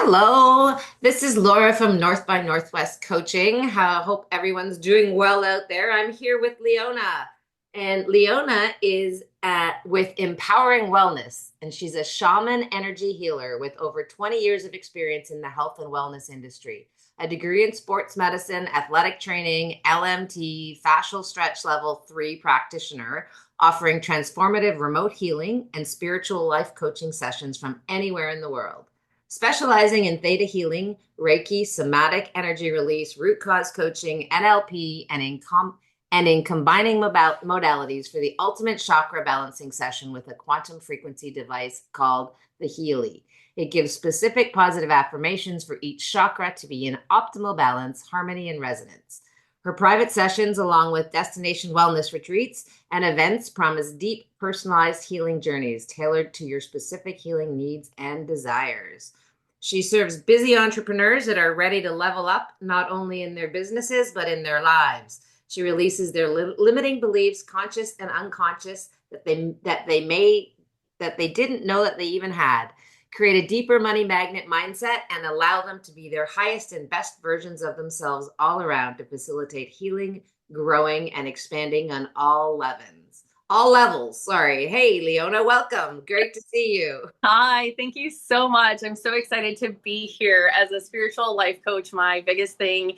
Hello, this is Laura from North by Northwest Coaching. Hope everyone's doing well out there. I'm here with Leona, and Leona is with Empowering Wellness, and she's a shaman energy healer with over 20 years of experience in the health and wellness industry. A degree in sports medicine, athletic training, LMT, fascial stretch level 3 practitioner, offering transformative remote healing and spiritual life coaching sessions from anywhere in the world. Specializing in theta healing, Reiki, somatic energy release, root cause coaching, NLP, and in combining modalities for the ultimate chakra balancing session with a quantum frequency device called the Healy. It gives specific positive affirmations for each chakra to be in optimal balance, harmony, and resonance. Her private sessions, along with destination wellness retreats and events, promise deep, personalized healing journeys tailored to your specific healing needs and desires. She serves busy entrepreneurs that are ready to level up, not only in their businesses, but in their lives. She releases their limiting beliefs, conscious and unconscious, that they didn't know that they even had. Create a deeper money magnet mindset and allow them to be their highest and best versions of themselves all around to facilitate healing, growing, and expanding on all levels. Sorry. Hey, Leona, welcome. Great to see you. Hi, thank you so much. I'm so excited to be here as a spiritual life coach. My biggest thing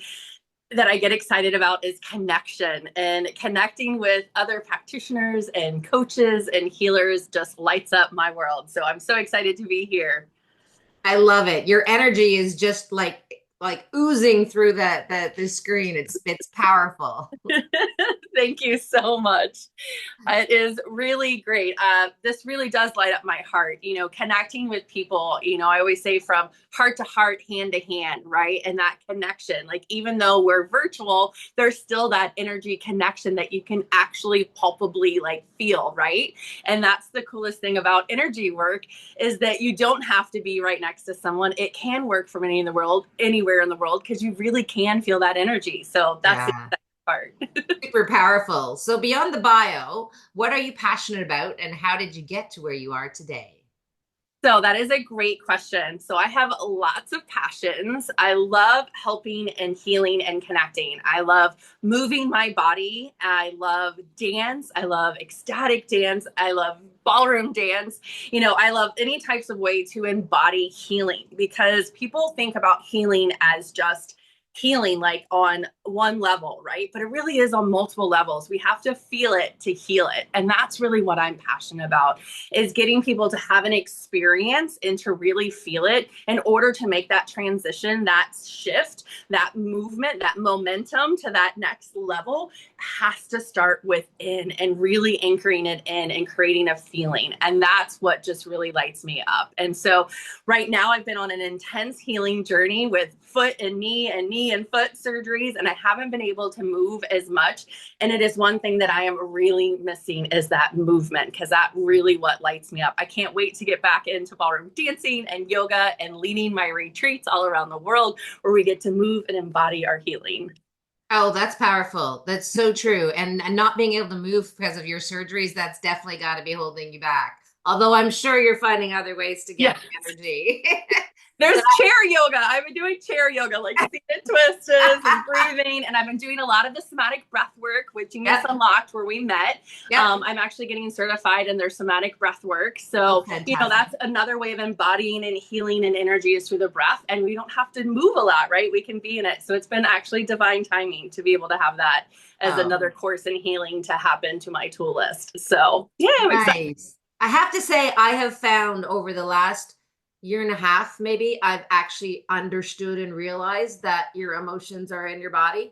that I get excited about is connection, and connecting with other practitioners and coaches and healers just lights up my world. So I'm so excited to be here. I love it. Your energy is just like oozing through the screen. It's powerful. Thank you so much. It is really great. This really does light up my heart, connecting with people, I always say from heart to heart, hand to hand, right? And that connection, like even though we're virtual, there's still that energy connection that you can actually palpably like feel, right? And that's the coolest thing about energy work is that you don't have to be right next to someone. It can work from anywhere in the world, because you really can feel that energy. So that's the Yeah. part. Super powerful. So beyond the bio, what are you passionate about and how did you get to where you are today? So that is a great question. So I have lots of passions. I love helping and healing and connecting. I love moving my body. I love dance. I love ecstatic dance. I love ballroom dance. I love any types of way to embody healing, because people think about healing as just healing like on one level, right? But it really is on multiple levels. We have to feel it to heal it. And that's really what I'm passionate about, is getting people to have an experience and to really feel it in order to make that transition, that shift, that movement, that momentum to that next level has to start within, and really anchoring it in and creating a feeling. And that's what just really lights me up. And so right now I've been on an intense healing journey with foot and knee and foot surgeries, and I haven't been able to move as much. And it is one thing that I am really missing, is that movement, because that really what lights me up. I can't wait to get back into ballroom dancing and yoga and leading my retreats all around the world, where we get to move and embody our healing. Oh, that's powerful. That's so true. And not being able to move because of your surgeries, that's definitely got to be holding you back. Although I'm sure you're finding other ways to get Yeah. the energy. So There's chair yoga. I've been doing chair yoga, like seated twists and breathing. And I've been doing a lot of the somatic breath work with Genius yep, Unlocked, where we met. yep. I'm actually getting certified in their somatic breath work. Oh, So, fantastic. that's another way of embodying and healing and energy is through the breath. And we don't have to move a lot, right? We can be in it. So it's been actually divine timing to be able to have that as Oh, another course in healing to happen to my tool list. So, yeah, I'm excited. nice. I have to say, I have found over the last year and a half, maybe, I've actually understood and realized that your emotions are in your body.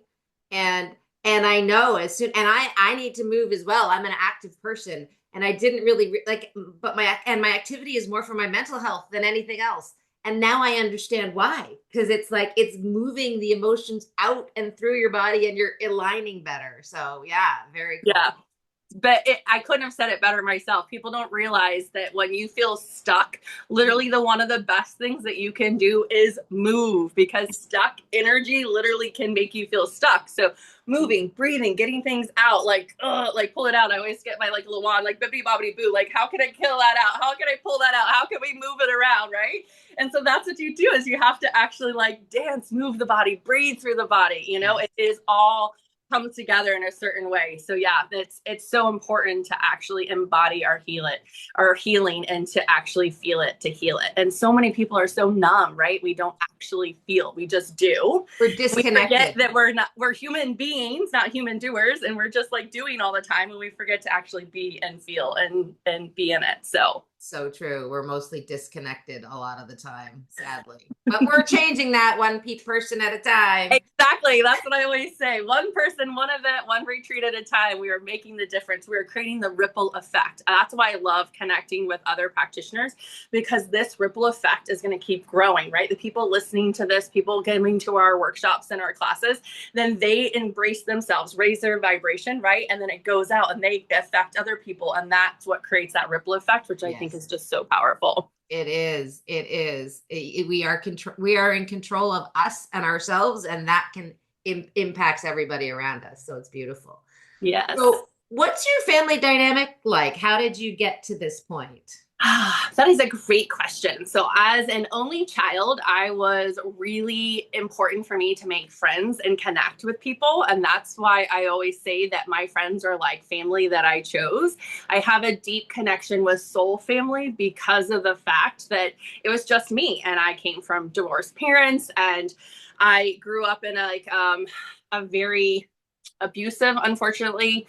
And I know as soon, and I need to move as well. I'm an active person, and I didn't really like, but my activity is more for my mental health than anything else. And now I understand why, because it's like it's moving the emotions out and through your body, and you're aligning better. So yeah, very Yeah. cool. I couldn't have said it better myself. People don't realize that when you feel stuck, literally the one of the best things that you can do is move, because stuck energy literally can make you feel stuck. So moving, breathing, getting things out, like pull it out. I always get my like little wand, like bippity bobbity boo. Like, how can I kill that out? How can I pull that out? How can we move it around, right? And so that's what you do, is you have to actually like dance, move the body, breathe through the body. You know, Yes. it is all come together in a certain way. So yeah, it's so important to actually embody our healing, and to actually feel it, to heal it. And so many people are so numb, right? We don't actually feel, we just do. We're We forget disconnected. that we're human beings, not human doers, and we're just like doing all the time, and we forget to actually be and feel and be in it. So So true. We're mostly disconnected a lot of the time, sadly. But we're changing that one person at a time. exactly. That's what I always say. One person, one event, one retreat at a time. We are making the difference. We are creating the ripple effect. That's why I love connecting with other practitioners, because this ripple effect is going to keep growing, right? The people listening to this, people coming to our workshops and our classes, then they embrace themselves, raise their vibration, right? And then it goes out and they affect other people. And that's what creates that ripple effect, which I think Yes. is just so powerful. It is. It is. We are in control of us and ourselves, and that can impacts everybody around us. So it's beautiful. Yes. So, what's your family dynamic like? How did you get to this point? That is a great question. So, as an only child, I was really important for me to make friends and connect with people. And that's why I always say that my friends are like family that I chose. I have a deep connection with soul family because of the fact that it was just me, and I came from divorced parents, and I grew up in a very abusive, unfortunately,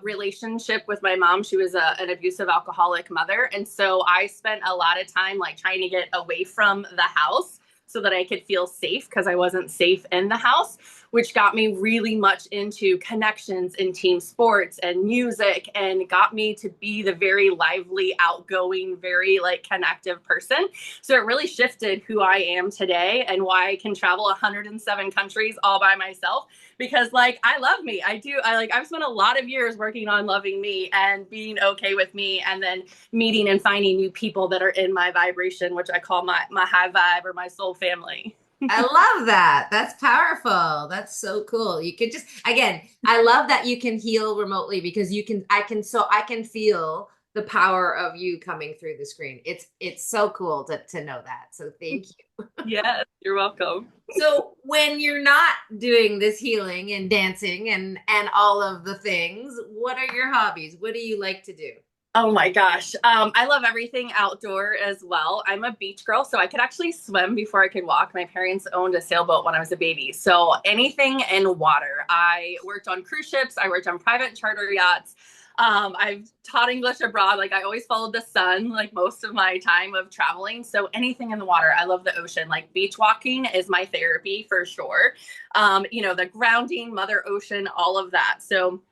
relationship with my mom. She was an abusive alcoholic mother. And so I spent a lot of time like trying to get away from the house so that I could feel safe, because I wasn't safe in the house, which got me really much into connections in team sports and music, and got me to be the very lively, outgoing, very like connective person. So it really shifted who I am today, and why I can travel 107 countries all by myself, because like I love me. I've spent a lot of years working on loving me and being okay with me, and then meeting and finding new people that are in my vibration, which I call my high vibe or my soul family. I love that. That's powerful. That's so cool. You can just, again, I love that you can heal remotely, because I can feel the power of you coming through the screen. It's so cool to know that. So thank you. Yes, you're welcome. So when you're not doing this healing and dancing and all of the things, what are your hobbies? What do you like to do? Oh my gosh. I love everything outdoor as well. I'm a beach girl, so I could actually swim before I could walk. My parents owned a sailboat when I was a baby. So anything in water. I worked on cruise ships. I worked on private charter yachts. I've taught English abroad. Like I always followed the sun, like most of my time of traveling. So anything in the water. I love the ocean. Like beach walking is my therapy for sure. The grounding, Mother Ocean, all of that. So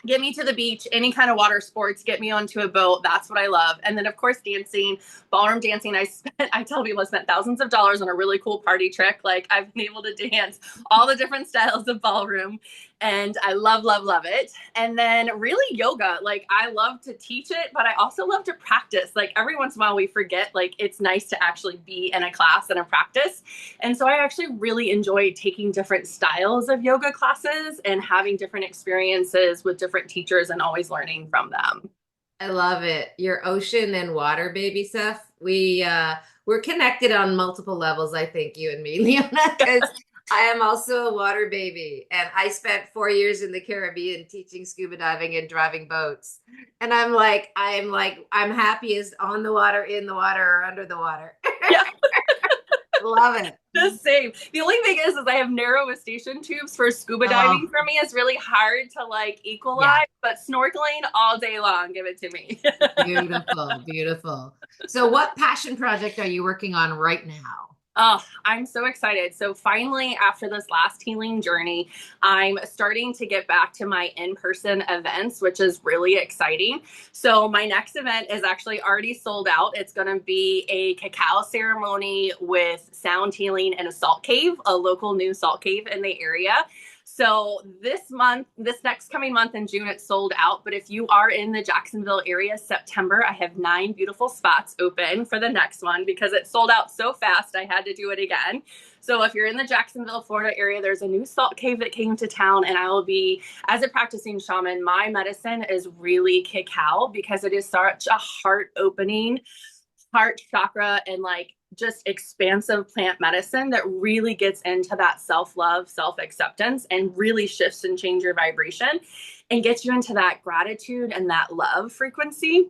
get me to the beach, any kind of water sports, get me onto a boat. That's what I love. And then of course, dancing, ballroom dancing. I tell people I spent thousands of dollars on a really cool party trick. Like I've been able to dance all the different styles of ballroom, and I love, love, love it. And then really yoga, like I love to teach it, but I also love to practice. Like every once in a while we forget, like it's nice to actually be in a class and a practice. And so I actually really enjoy taking different styles of yoga classes and having different experiences with different teachers and always learning from them. I love it. Your ocean and water baby stuff. We're connected on multiple levels, I think, you and me, Leona, because I am also a water baby. And I spent 4 years in the Caribbean teaching scuba diving and driving boats. And I'm happiest on the water, in the water, or under the water. Yeah. Love it. The same. The only thing is I have narrow eustachian tubes for scuba Oh, diving. For me, it's really hard to like yeah. equalize, but snorkeling all day long, give it to me. Beautiful, beautiful. So what passion project are you working on right now? Oh, I'm so excited. So finally, after this last healing journey, I'm starting to get back to my in-person events, which is really exciting. So my next event is actually already sold out. It's going to be a cacao ceremony with sound healing in a salt cave, a local new salt cave in the area. So this next coming month in June, it's sold out. But if you are in the Jacksonville area, September, I have 9 beautiful spots open for the next one because it sold out so fast. I had to do it again. So if you're in the Jacksonville, Florida area, there's a new salt cave that came to town, and I will be, as a practicing shaman, my medicine is really cacao because it is such a heart opening, heart chakra, and like just expansive plant medicine that really gets into that self-love, self-acceptance, and really shifts and change your vibration and gets you into that gratitude and that love frequency.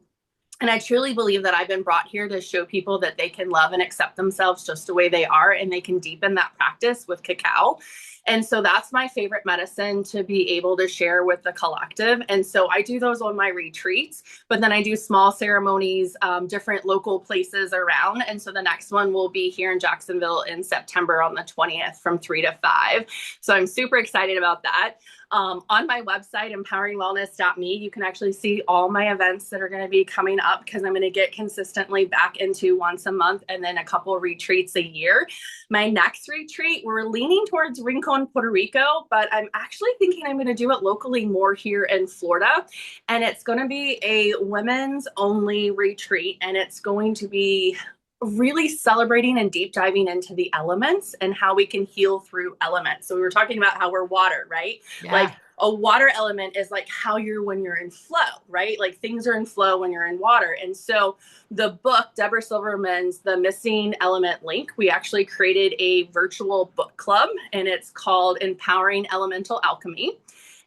And I truly believe that I've been brought here to show people that they can love and accept themselves just the way they are, and they can deepen that practice with cacao. And so that's my favorite medicine to be able to share with the collective. And so I do those on my retreats, but then I do small ceremonies, different local places around. And so the next one will be here in Jacksonville in September on the 20th from 3 to 5. So I'm super excited about that. On my website, empoweringwellness.me, you can actually see all my events that are going to be coming up because I'm going to get consistently back into once a month and then a couple of retreats a year. My next retreat, we're leaning towards Rincon, Puerto Rico, but I'm actually thinking I'm going to do it locally more here in Florida. And it's going to be a women's only retreat, and it's going to be really celebrating and deep diving into the elements and how we can heal through elements. So we were talking about how we're water, right? Yeah. Like a water element is like how you're when you're in flow, right? Like things are in flow when you're in water. And so the book, Deborah Silverman's The Missing Element Link, we actually created a virtual book club, and it's called Empowering Elemental Alchemy.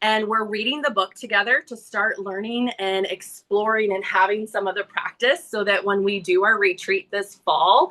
And we're reading the book together to start learning and exploring and having some of the practice so that when we do our retreat this fall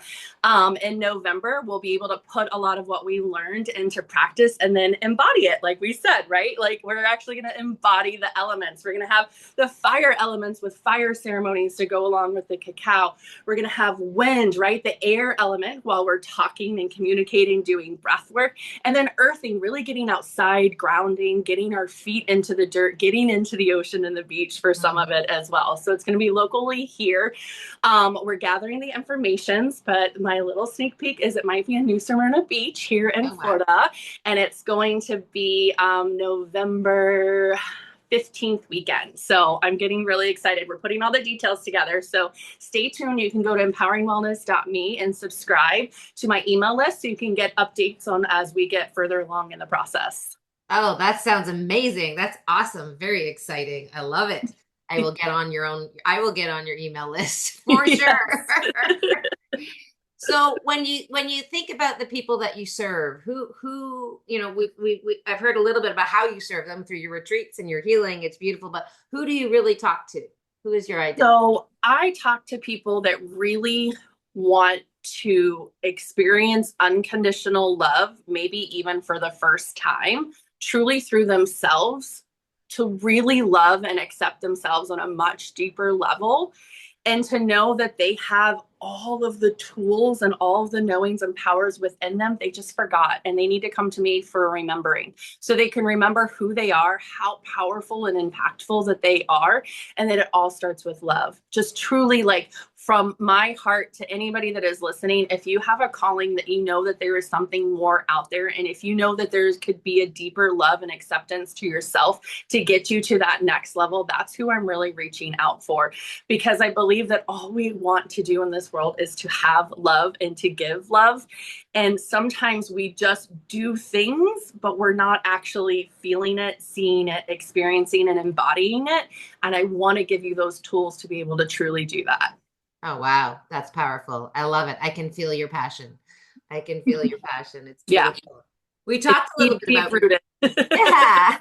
in November, we'll be able to put a lot of what we learned into practice and then embody it. Like we said, right? Like we're actually going to embody the elements. We're going to have the fire elements with fire ceremonies to go along with the cacao. We're going to have wind, right? The air element while we're talking and communicating, doing breath work, and then earthing, really getting outside, grounding, getting our feet into the dirt, getting into the ocean and the beach for some of it as well. So it's going to be locally here. We're gathering the informations, but my little sneak peek is it might be in New Smyrna Beach here in Florida, and it's going to be November 15th weekend. So I'm getting really excited. We're putting all the details together. So stay tuned. You can go to empoweringwellness.me and subscribe to my email list so you can get updates on as we get further along in the process. Oh, that sounds amazing. That's awesome. Very exciting. I love it. I will get on your email list for sure. So when you think about the people that you serve, who I've heard a little bit about how you serve them through your retreats and your healing. It's beautiful, but who do you really talk to? Who is your ideal? So I talk to people that really want to experience unconditional love, maybe even for the first time, truly through themselves, to really love and accept themselves on a much deeper level, and to know that they have all of the tools and all of the knowings and powers within them. They just forgot, and they need to come to me for remembering so they can remember who they are, how powerful and impactful that they are, and that it all starts with love. Just truly, like, from my heart to anybody that is listening, if you have a calling that you know that there is something more out there, and if you know that there could be a deeper love and acceptance to yourself to get you to that next level, that's who I'm really reaching out for. Because I believe that all we want to do in this world is to have love and to give love. And sometimes we just do things, but we're not actually feeling it, seeing it, experiencing and embodying it. And I want to give you those tools to be able to truly do that. Oh, wow. That's powerful. I love it. I can feel your passion. I can feel your passion. It's Yeah. beautiful. We talked a little bit about rooted. yeah.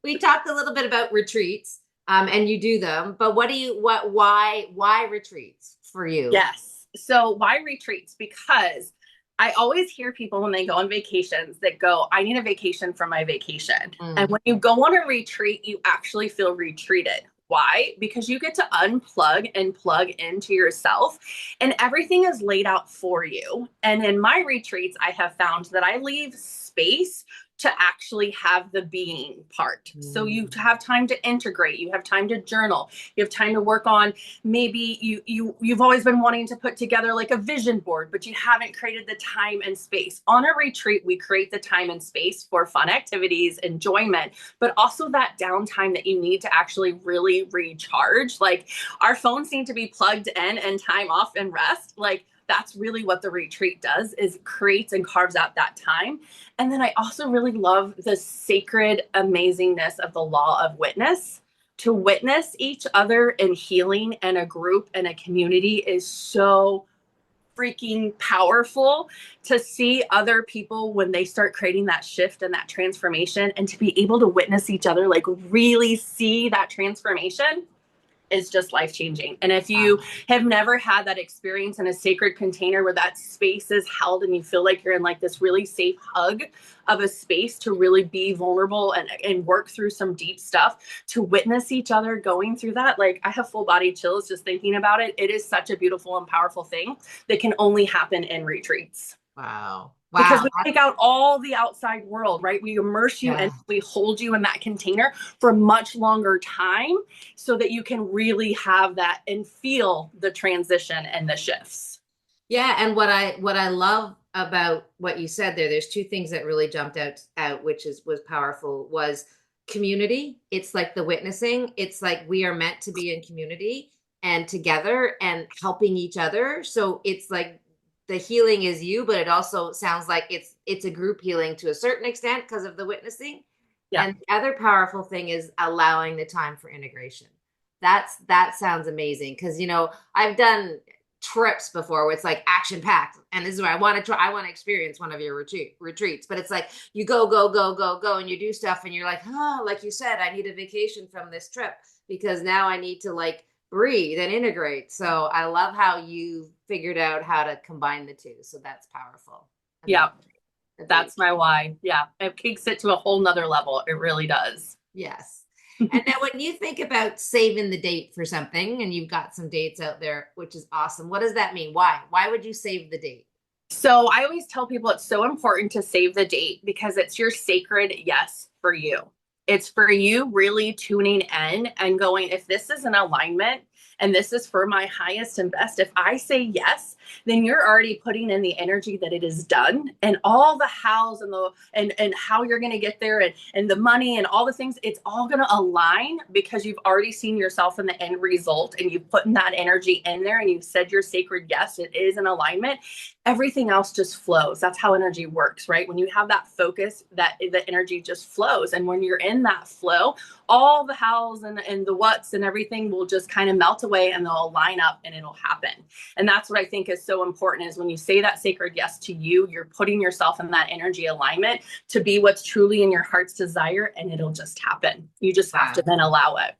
We talked a little bit about retreats, and you do them, but why retreats for you? Yes. So why retreats? Because I always hear people when they go on vacations that go, I need a vacation from my vacation. And when you go on a retreat, you actually feel retreated. Why? Because you get to unplug and plug into yourself, and everything is laid out for you. And in my retreats, I have found that I leave space to actually have the being part. So you Mm. have time to integrate, you have time to journal, you have time to work on, maybe you've always been wanting to put together like a vision board, but you haven't created the time and space. On a retreat, we create the time and space for fun activities, enjoyment, but also that downtime that you need to actually really recharge. Like our phones need to be plugged in and time off and rest. Like that's really what the retreat does, is creates and carves out that time. And then I also really love the sacred amazingness of the law of witness. To witness each other in healing and a group and a community is so freaking powerful. To see other people when they start creating that shift and that transformation, and to be able to witness each other, like really see that transformation, is just life changing. And if you have never had that experience in a sacred container where that space is held and you feel like you're in like this really safe hug of a space to really be vulnerable and work through some deep stuff, to witness each other going through that, like I have full body chills just thinking about it. It is such a beautiful and powerful thing that can only happen in retreats. Wow. Because Wow. we take out all the outside world, right? We immerse you and Yeah. we hold you in that container for a much longer time so that you can really have that and feel the transition and the shifts. Yeah, and what I love about what you said there, there's two things that really jumped out, which is was powerful, was community. It's like the witnessing. It's like we are meant to be in community and together and helping each other. So it's like the healing is you, but it also sounds like it's a group healing to a certain extent because of the witnessing. Yeah. And the other powerful thing is allowing the time for integration. That sounds amazing because I've done trips before where it's like action packed, and this is where I want to experience one of your retreats, but it's like you go and you do stuff and you're like, oh, like you said, I need a vacation from this trip because now I need to like breathe and integrate. So I love how you figured out how to combine the two, so that's powerful. Yeah. Amazing. Amazing. That's my why. Yeah. It takes it to a whole nother level. It really does. Yes. And now when you think about saving the date for something and you've got some dates out there, which is awesome, what does that mean? Why would you save the date? So I always tell people it's so important to save the date because it's your sacred yes for you. It's for you really tuning in and going, if this is an alignment and this is for my highest and best, if I say yes, then you're already putting in the energy that it is done, and all the hows and the and how you're going to get there, and the money and all the things, it's all going to align because you've already seen yourself in the end result and you've put in that energy in there and you've said your sacred yes, it is an alignment. Everything else just flows. That's how energy works, right? When you have that focus, that the energy just flows. And when you're in that flow, all the hows and the whats and everything will just kind of melt away and they'll line up and it'll happen. And that's what I think is so important, is when you say that sacred yes to you, you're putting yourself in that energy alignment to be what's truly in your heart's desire, and it'll just happen. You just have to Wow. then allow it.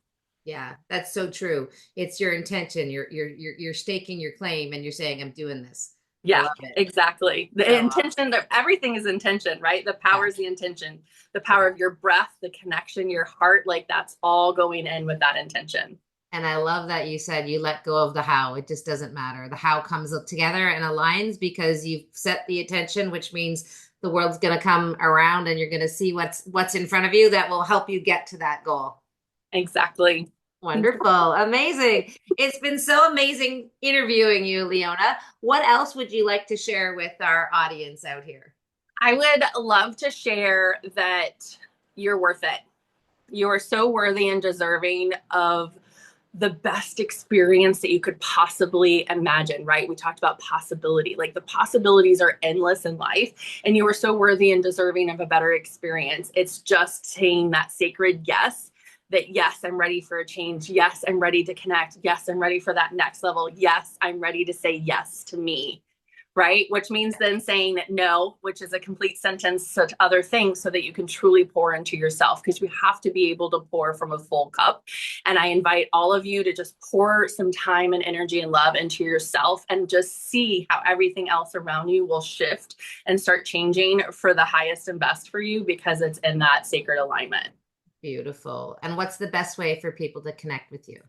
Yeah, that's so true. It's your intention. You're staking your claim and you're saying, I'm doing this. I Yeah, love it. exactly. The So intention, everything is intention, right? The power yeah, is the intention, the power yeah. of your breath, the connection, your heart, like that's all going in with that intention. And I love that you said you let go of the how. It just doesn't matter. The how comes up together and aligns because you've set the attention, which means the world's going to come around and you're going to see what's in front of you that will help you get to that goal. Exactly. Wonderful. Amazing. It's been so amazing interviewing you, Leona. What else would you like to share with our audience out here? I would love to share that you're worth it. You are so worthy and deserving of the best experience that you could possibly imagine, right? We talked about possibility. Like the possibilities are endless in life, and you are so worthy and deserving of a better experience. It's just saying that sacred yes, that yes, I'm ready for a change. Yes, I'm ready to connect. Yes, I'm ready for that next level. Yes, I'm ready to say yes to me, right? Which means then saying no, which is a complete sentence to other things so that you can truly pour into yourself, because you have to be able to pour from a full cup. And I invite all of you to just pour some time and energy and love into yourself and just see how everything else around you will shift and start changing for the highest and best for you, because it's in that sacred alignment. Beautiful. And what's the best way for people to connect with you?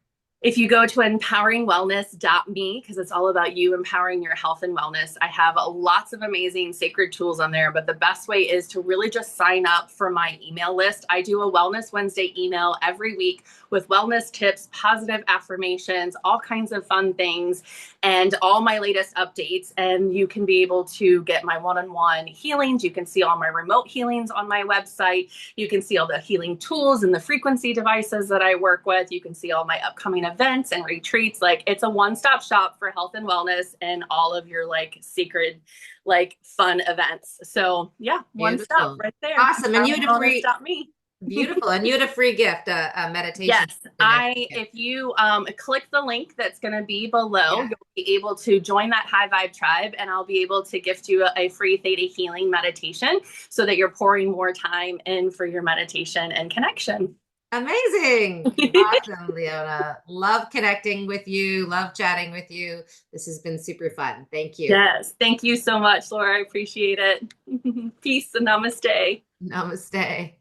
If you go to empoweringwellness.me, because it's all about you empowering your health and wellness, I have lots of amazing sacred tools on there. But the best way is to really just sign up for my email list. I do a Wellness Wednesday email every week with wellness tips, positive affirmations, all kinds of fun things, and all my latest updates. And you can be able to get my one-on-one healings. You can see all my remote healings on my website. You can see all the healing tools and the frequency devices that I work with. You can see all my upcoming events and retreats. Like, it's a one-stop shop for health and wellness and all of your like sacred, like fun events. So yeah, one stop Beautiful. right there. Awesome. And you had a free, Me. beautiful. And you had a free gift, a meditation. Yes, The next gift. if you click the link that's going to be below, Yeah. you'll be able to join that high vibe tribe, and I'll be able to gift you a free theta healing meditation so that you're pouring more time in for your meditation and connection. Amazing. Awesome, Leona. Love connecting with you. Love chatting with you. This has been super fun. Thank you. Yes, thank you so much, Laura. I appreciate it. Peace and namaste. Namaste.